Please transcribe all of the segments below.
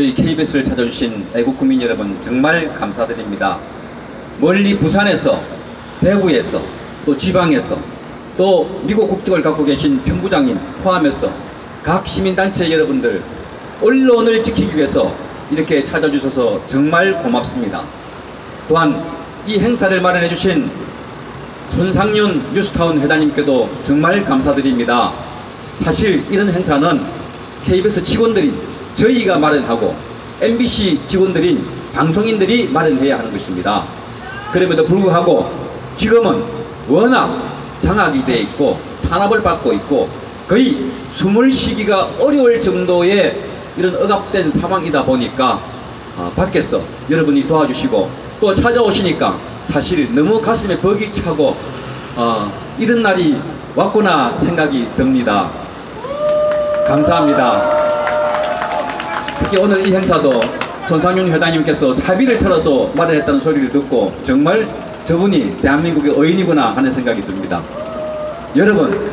저희 KBS를 찾아주신 애국 국민 여러분 정말 감사드립니다. 멀리 부산에서, 대구에서, 또 지방에서, 또 미국 국적을 갖고 계신 편부장님 포함해서 각 시민단체 여러분들, 언론을 지키기 위해서 이렇게 찾아주셔서 정말 고맙습니다. 또한 이 행사를 마련해 주신 손상윤 뉴스타운 회장님께도 정말 감사드립니다. 사실 이런 행사는 KBS 직원들인 저희가 마련하고 MBC 직원들인 방송인들이 마련해야 하는 것입니다. 그럼에도 불구하고 지금은 워낙 장악이 되어 있고 탄압을 받고 있고 거의 숨을 쉬기가 어려울 정도의 이런 억압된 상황이다 보니까 밖에서 여러분이 도와주시고 또 찾아오시니까 사실 너무 가슴에 벅이 차고 이런 날이 왔구나 생각이 듭니다. 감사합니다. 특히 오늘 이 행사도 손상윤 회장님께서 사비를 털어서 마련했다는 소리를 듣고 정말 저분이 대한민국의 의인이구나 하는 생각이 듭니다. 여러분,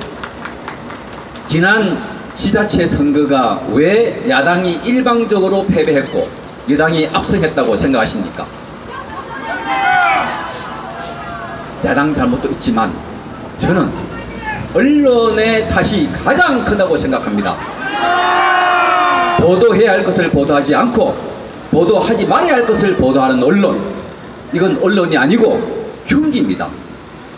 지난 지자체 선거가 왜 야당이 일방적으로 패배했고 여당이 압승했다고 생각하십니까? 야당 잘못도 있지만 저는 언론의 탓이 가장 크다고 생각합니다. 보도해야 할 것을 보도하지 않고 보도하지 말아야 할 것을 보도하는 언론, 이건 언론이 아니고 흉기입니다.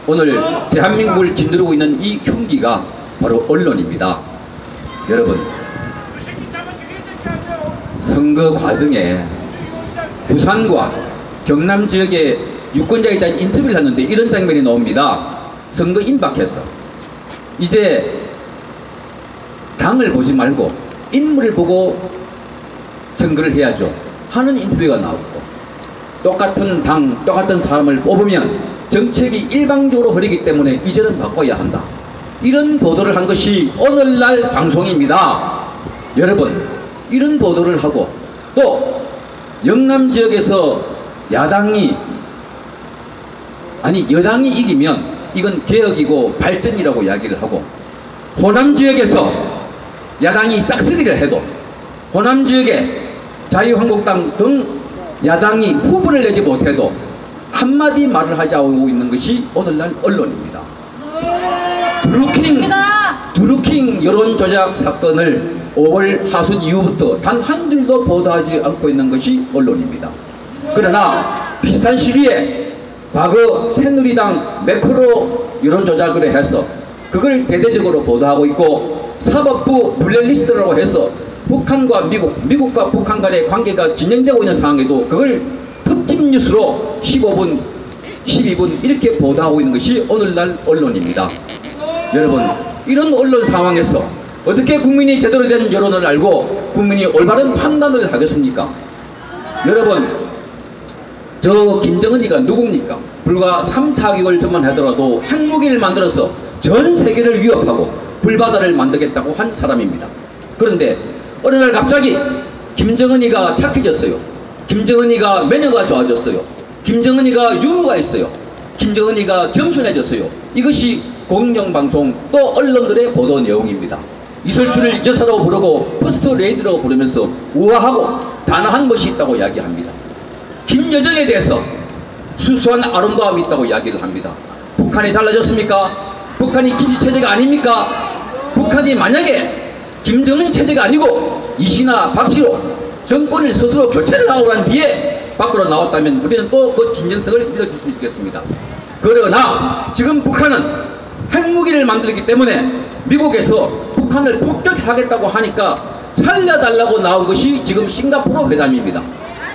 오늘 대한민국을 짓누르고 있는 이 흉기가 바로 언론입니다. 여러분, 선거 과정에 부산과 경남 지역의 유권자에 대한 인터뷰를 했는데 이런 장면이 나옵니다. 선거 임박해서 이제 당을 보지 말고 인물을 보고 선거를 해야죠 하는 인터뷰가 나오고, 똑같은 당, 똑같은 사람을 뽑으면 정책이 일방적으로 흐르기 때문에 이제는 바꿔야 한다, 이런 보도를 한 것이 오늘날 방송입니다. 여러분, 이런 보도를 하고 또 영남 지역에서 여당이 이기면 이건 개혁이고 발전이라고 이야기를 하고, 호남 지역에서 야당이 싹쓸이를 해도 호남 지역에 자유한국당 등 야당이 후보를 내지 못해도 한마디 말을 하지 않고 있는 것이 오늘날 언론입니다. 드루킹 여론조작 사건을 5월 하순 이후부터 단 한 줄도 보도하지 않고 있는 것이 언론입니다. 그러나 비슷한 시기에 과거 새누리당 매크로 여론조작을 해서 그걸 대대적으로 보도하고 있고, 사법부 블랙리스트라고 해서 북한과 미국과 북한 간의 관계가 진행되고 있는 상황에도 그걸 특집 뉴스로 15분, 12분 이렇게 보도하고 있는 것이 오늘날 언론입니다. 여러분, 이런 언론 상황에서 어떻게 국민이 제대로 된 여론을 알고 국민이 올바른 판단을 하겠습니까? 여러분, 저 김정은이가 누굽니까? 불과 3, 4개월 전만 하더라도 핵무기를 만들어서 전 세계를 위협하고 불바다를 만들겠다고 한 사람입니다. 그런데 어느 날 갑자기 김정은이가 착해졌어요. 김정은이가 매너가 좋아졌어요. 김정은이가 유머가 있어요. 김정은이가 겸손해졌어요. 이것이 공영방송 또 언론들의 보도 내용입니다. 이설주를 여사라고 부르고 퍼스트 레이디라고 부르면서 우아하고 단아한 것이 있다고 이야기합니다. 김여정에 대해서 수수한 아름다움이 있다고 이야기를 합니다. 북한이 달라졌습니까? 북한이 김치체제가 아닙니까? 북한이 만약에 김정은 체제가 아니고 이시나 박씨로 정권을 스스로 교체를 하고 난 뒤에 밖으로 나왔다면 우리는 또 그 진정성을 믿어줄 수 있겠습니다. 그러나 지금 북한은 핵무기를 만들기 때문에 미국에서 북한을 폭격하겠다고 하니까 살려달라고 나온 것이 지금 싱가포르 회담입니다.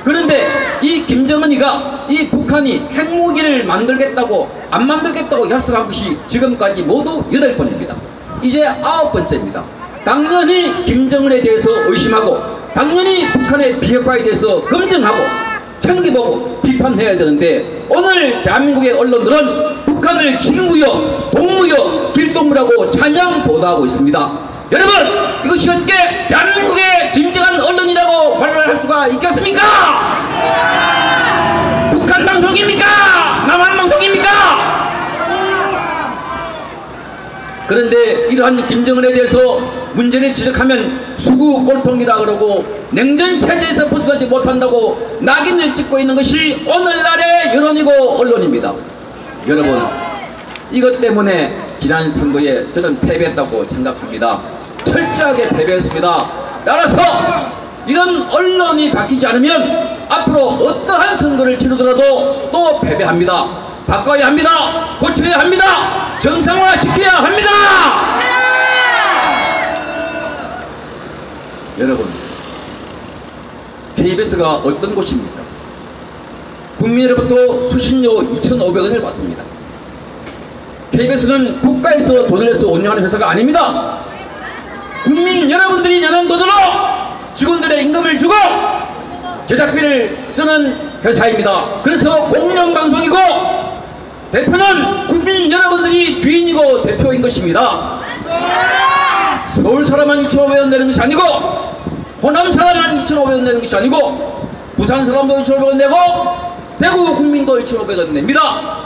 그런데 이 김정은이가 이 북한이 핵무기를 만들겠다고 안 만들겠다고 약속한 것이 지금까지 모두 8번입니다. 이제 9번째입니다. 당연히 김정은에 대해서 의심하고 당연히 북한의 비핵화에 대해서 검증하고 챙겨보고 비판해야 되는데, 오늘 대한민국의 언론들은 북한을 친구요, 동무요, 길동무라고 찬양 보도하고 있습니다. 여러분, 이것이 어떻게 대한민국의 진정한 언론이라고 말을 할 수가 있겠습니까? 북한 방송입니까? 남한 방송입니까? 그런데 이러한 김정은에 대해서 문제를 지적하면 수구 꼴통이라 그러고 냉전 체제에서 벗어나지 못한다고 낙인을 찍고 있는 것이 오늘날의 여론이고 언론입니다. 여러분, 이것 때문에 지난 선거에 저는 패배했다고 생각합니다. 철저하게 패배했습니다. 따라서 이런 언론이 바뀌지 않으면 앞으로 어떠한 선거를 치르더라도 또 패배합니다. 바꿔야 합니다. 고쳐야 합니다. 정상화시켜야 합니다. 여러분, KBS가 어떤 곳입니까? 국민으로부터 수신료 2,500원을 받습니다. KBS는 국가에서 돈을 내서 운영하는 회사가 아닙니다. 국민 여러분들이 내는 돈으로 직원들의 임금을 주고 제작비를 쓰는 회사입니다. 그래서 공영방송이고 대표는 국민 여러분들이 주인이고 대표인 것입니다. 서울 사람만 2,500원 내는 것이 아니고 호남 사람만 2,500원 내는 것이 아니고 부산 사람도 2,500원 내고 대구 국민도 2,500원 냅니다.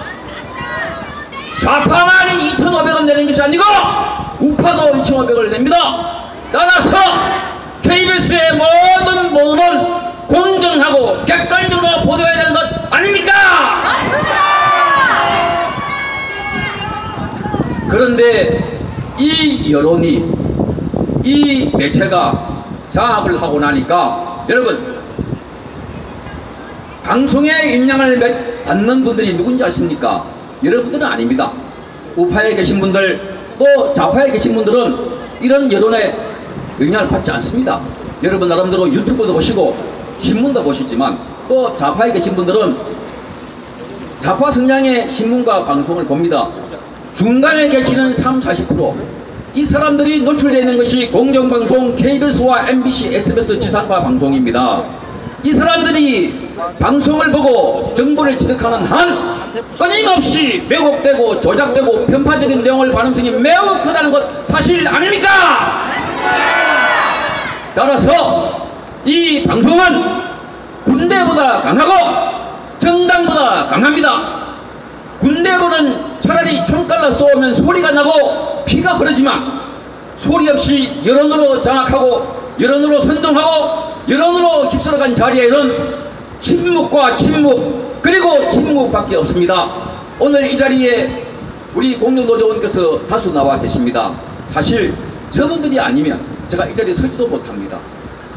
좌파만 2,500원 내는 것이 아니고 우파도 2,500원을 냅니다. 따라서 KBS의 모든 보도는 공정하고 객관적으로 보도해야 되는 것 아닙니까? 맞습니다. 그런데 이 여론이, 이 매체가 장악을 하고 나니까 여러분, 방송의 영향을 받는 분들이 누군지 아십니까? 여러분들은 아닙니다. 우파에 계신 분들 또 좌파에 계신 분들은 이런 여론에 영향을 받지 않습니다. 여러분 나름대로 유튜브도 보시고 신문도 보시지만 또 좌파에 계신 분들은 좌파 성향의 신문과 방송을 봅니다. 중간에 계시는 30~40%, 이 사람들이 노출되어 있는 것이 공정방송 KBS와 MBC, SBS 지상파 방송입니다. 이 사람들이 방송을 보고 정보를 취득하는 한 끊임없이 왜곡되고 조작되고 편파적인 내용을 반응성이 매우 크다는 것 사실 아닙니까? 따라서 이 방송은 군대보다 강하고 정당보다 강합니다. 군대보는 차라리 총깔로 쏘면 소리가 나고 피가 흐르지만 소리 없이 여론으로 장악하고 여론으로 선동하고 여론으로 휩쓸어간 자리에는 침묵과 침묵 그리고 침묵밖에 없습니다. 오늘 이 자리에 우리 공동노조원께서 다수 나와 계십니다. 사실 저분들이 아니면 제가 이 자리에 서지도 못합니다.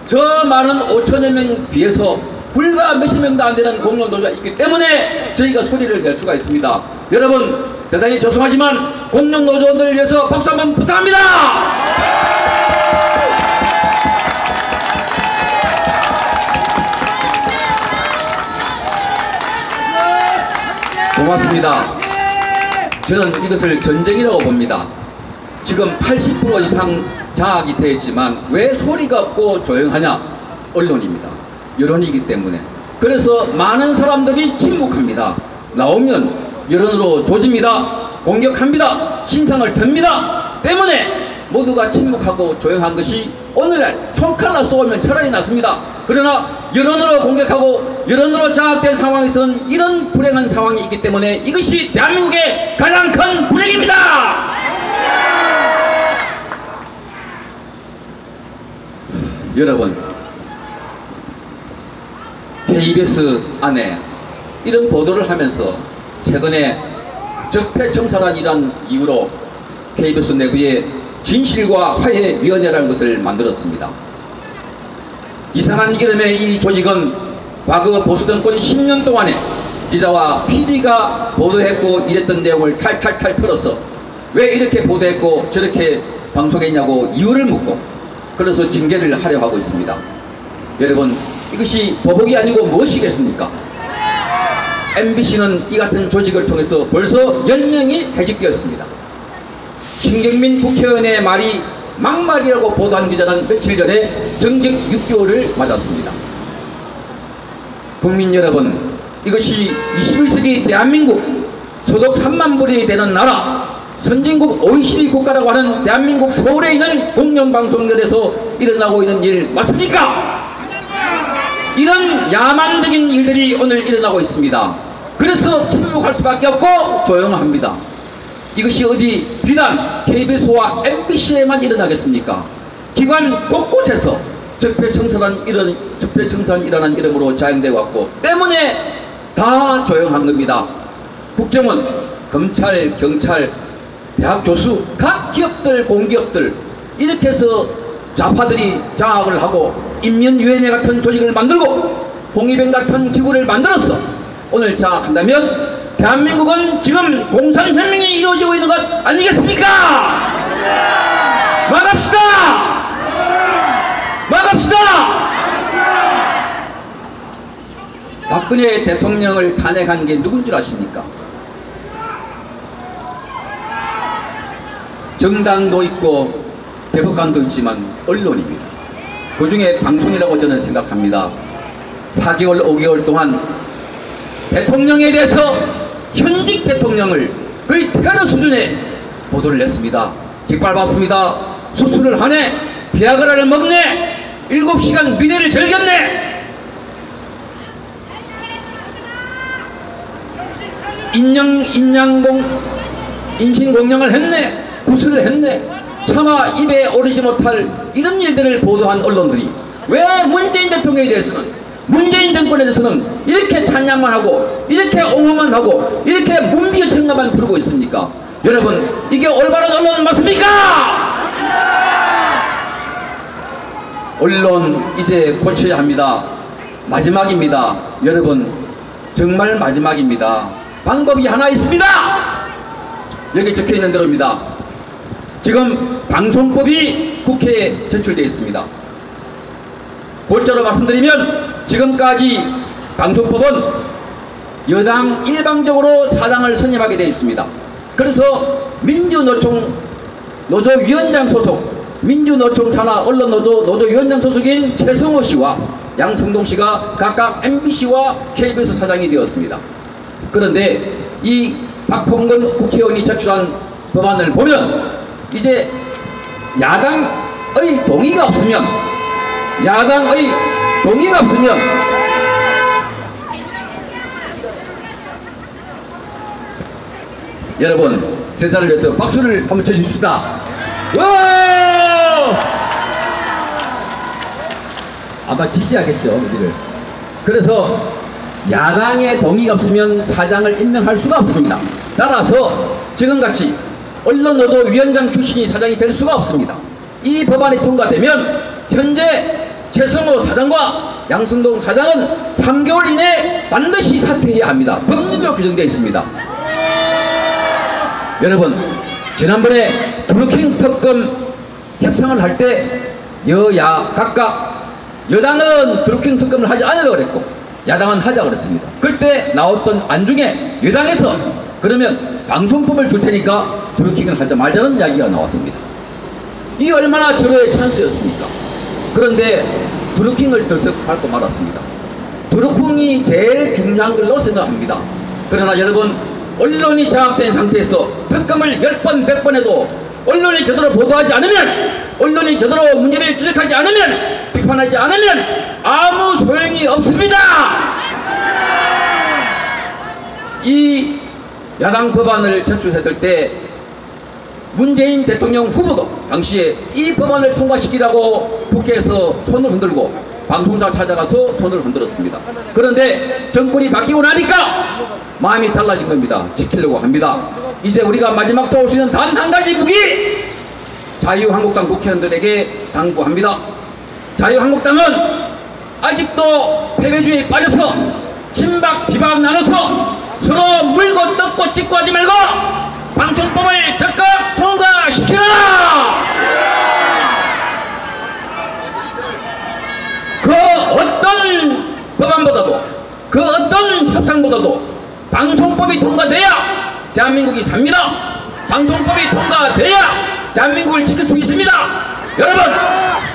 저 많은 5천여 명 비해서 불과 몇십 명도 안 되는 공동노조가 있기 때문에 저희가 소리를 낼 수가 있습니다. 여러분 대단히 죄송하지만 공동노조원들을 위해서 박수 한번 부탁합니다. 고맙습니다. 저는 이것을 전쟁이라고 봅니다. 지금 80% 이상 장악이 되어 있지만 왜 소리가 없고 조용하냐? 언론입니다. 여론이기 때문에. 그래서 많은 사람들이 침묵합니다. 나오면 여론으로 조집니다. 공격합니다. 신상을 듭니다. 때문에 모두가 침묵하고 조용한 것이 오늘날 총칼로 쏘면 차라리 낫습니다. 그러나 여론으로 공격하고 여론으로 장악된 상황에서는 이런 불행한 상황이 있기 때문에 이것이 대한민국의 가장 큰 불행입니다. 여러분, KBS 안에 이런 보도를 하면서 최근에 적폐청산이라는 이유로 KBS 내부에 진실과 화해위원회라는 것을 만들었습니다. 이상한 이름의 이 조직은 과거 보수정권 10년 동안에 기자와 PD가 보도했고 이랬던 내용을 탈탈탈 털어서 왜 이렇게 보도했고 저렇게 방송했냐고 이유를 묻고 그래서 징계를 하려 하고 있습니다. 여러분, 이것이 보복이 아니고 무엇이겠습니까? MBC는 이 같은 조직을 통해서 벌써 10명이 해직되었습니다. 김경민 국회의원의 말이 막말이라고 보도한 기자는 며칠 전에 정직 6개월을 맞았습니다. 국민 여러분, 이것이 21세기 대한민국 소득 3만 불이 되는 나라 선진국 OECD 국가라고 하는 대한민국 서울에 있는 공영방송들에서 일어나고 있는 일 맞습니까? 이런 야만적인 일들이 오늘 일어나고 있습니다. 그래서 침묵할 수밖에 없고 조용합니다. 이것이 어디 비단 KBS와 MBC에만 일어나겠습니까? 기관 곳곳에서 적폐청산이라는 이름으로 자행되어 왔고 때문에 다 조용한 겁니다. 국정원, 검찰, 경찰, 대학 교수, 각 기업들, 공기업들 이렇게 해서 좌파들이 장악을 하고 인면위원회 같은 조직을 만들고 홍위병 같은 기구를 만들어서 오늘 장악한다면 대한민국은 지금 공산혁명이 이루어지고 있는 것 아니겠습니까? 막읍시다! 막읍시다! 박근혜 대통령을 탄핵한 게 누군 줄 아십니까? 정당도 있고 대법관도 있지만 언론입니다. 그 중에 방송이라고 저는 생각합니다. 4개월, 5개월 동안 대통령에 대해서 현직 대통령을 거의 테러 수준의 보도를 냈습니다. 짓밟았습니다. 수술을 하네, 비아그라를 먹네, 7시간 미래를 즐겼네, 인신공양을 했네, 구슬을 했네, 차마 입에 오르지 못할 이런 일들을 보도한 언론들이 왜 문재인 대통령에 대해서는, 문재인 정권에 대해서는 이렇게 찬양만 하고 이렇게 옹호만 하고 이렇게 문비어천가만 부르고 있습니까? 여러분, 이게 올바른 언론 맞습니까? 언론 이제 고쳐야 합니다. 마지막입니다. 여러분, 정말 마지막입니다. 방법이 하나 있습니다. 여기 적혀있는 대로입니다. 지금 방송법이 국회에 제출되어 있습니다. 골자로 말씀드리면 지금까지 방송법은 여당 일방적으로 사장을 선임하게 되어 있습니다. 그래서 민주노총 노조위원장 소속, 민주노총 산하 언론노조 노조위원장 소속인 최성호 씨와 양성동 씨가 각각 MBC와 KBS 사장이 되었습니다. 그런데 이 박홍근 국회의원이 제출한 법안을 보면 이제 야당의 동의가 없으면 여러분, 제자를 위해서 박수를 한번 쳐주십시다. 와! 아마 지지하겠죠, 우리를. 그래서 야당의 동의가 없으면 사장을 임명할 수가 없습니다. 따라서 지금같이 언론노조위원장 출신이 사장이 될 수가 없습니다. 이 법안이 통과되면 현재 최성호 사장과 양승동 사장은 3개월 이내에 반드시 사퇴해야 합니다. 법률로 규정되어 있습니다. 여러분, 지난번에 드루킹 특검 협상을 할 때 여야 각각 여당은 드루킹 특검을 하지 않으려고 그랬고 야당은 하자고 그랬습니다. 그때 나왔던 안중에 여당에서 그러면 방송법을 줄 테니까 드루킹을 하자 말자는 이야기가 나왔습니다. 이게 얼마나 절호의 찬스였습니까? 그런데 드루킹을 들썩 밟고 말았습니다. 드루킹이 제일 중요한 걸로 생각합니다. 그러나 여러분, 언론이 장악된 상태에서 특검을 10번 100번 해도 언론이 제대로 보도하지 않으면, 언론이 제대로 문제를 지적하지 않으면, 비판하지 않으면 아무 소용이 없습니다. 이 야당 법안을 제출했을 때 문재인 대통령 후보도 당시에 이 법안을 통과시키라고 국회에서 손을 흔들고 방송사 찾아가서 손을 흔들었습니다. 그런데 정권이 바뀌고 나니까 마음이 달라진 겁니다. 지키려고 합니다. 이제 우리가 마지막 싸울 수 있는 단 한 가지 무기, 자유한국당 국회의원들에게 당부합니다. 자유한국당은 아직도 패배주의에 빠져서 친박 비박 나눠서 서로 물고 뜯고 찍고 하지 말고 방송법을 적극 통과시키라! 그 어떤 법안보다도, 그 어떤 협상보다도 방송법이 통과돼야 대한민국이 삽니다. 방송법이 통과돼야 대한민국을 지킬 수 있습니다. 여러분,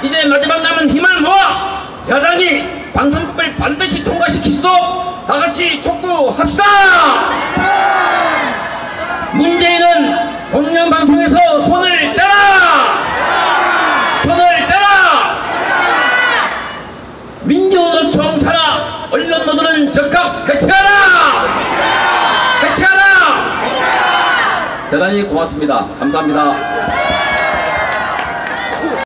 이제 마지막 남은 힘을 모아 야당이 방송법을 반드시 통과시키도록 다같이 촉구합시다. 문재인은 공영방송에서 손을 떼라! 손을 떼라! 민주노총 산하 언론노조는 적극 해체하라! 해체하라! 대단히 고맙습니다. 감사합니다.